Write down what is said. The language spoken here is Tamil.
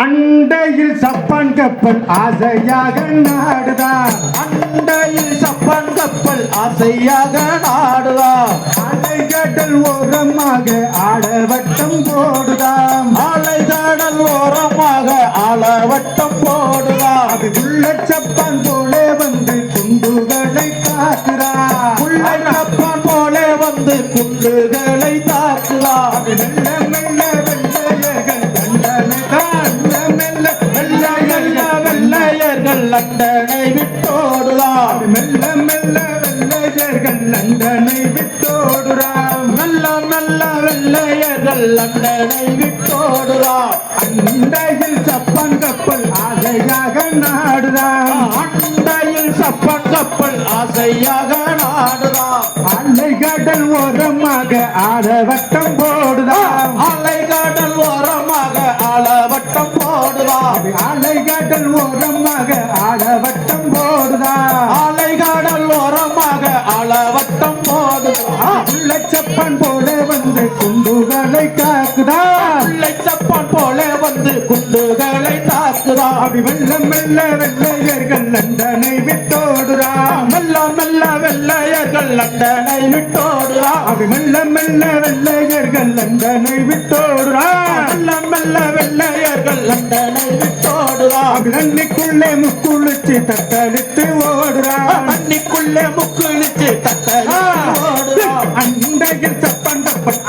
அண்டையில் சப்பான் கப்பல் ஆசையாக நாடுதா. அண்டையில் சப்பான் கப்பல் ஆசையாக நாடுதா. அலைகடல் ஓரமாக ஆடவட்டம் போடுதாம். அலைகடல் ஓரமாக ஆளவட்டம் போடுதா. அது உள்ள சப்பான் போலே வந்து குண்டுகளை தாக்குதா. உள்ள சப்பான் போலே வந்து குண்டுகளை தாக்குதா. மெல்ல மெல்ல வெள்ளையர்கள் தண்டனை தான். மெல்ல வெள்ளையர்கள் லண்டனை விட்டோடுதா. மெல்ல மெல்ல வெள்ளையர்கள் லண்டனை விட்டோடுறாம். நல்ல நல்ல வெள்ளையர்கள் லண்டனை விட்டோடுதா. அண்டையில் சப்பான் கப்பல் ஆசையாக நாடுறாம். அண்டையில் சப்பான் கப்பல் ஆசையாக நாடுதா. அலைகடல் ஓரமாக ஆடவட்டம் போடுதாம். அலைகடல் ஓரமாக ஆளவட்டம் போடுதா. அலைகடல் ஓரமாக ஆடவட்டம் போடுதா. அலைகடல் ஓரமாக ஆளவட்டம் போடுதா. உள்ள சப்பான் போல வந்து குண்டுகளை காக்குதா. பிள்ளை சப்பான் போல வந்து குண்டுகளை தாக்குதா. அப்படி மெல்ல மெல்ல வெள்ளையர்கள் லண்டனை விட்டோடுறா. மெல்ல மெல்ல வெள்ளையர்கள் லண்டனை விட்டோடுதா. அப்படி மெல்ல மெல்ல வெள்ளையர்கள் லண்டனை விட்டோடுறா. மெல்ல மெல்ல வெள்ளையர்கள் லண்டனை விட்டோடுதா. அப்படி தண்ணிக்குள்ளே முக்குளிச்சு தத்தளித்து ஓடுறா. தண்ணிக்குள்ளே முக்குளிச்சு தட்டை ஓடுதா. அண்டையில் சப்பான் கப்பல்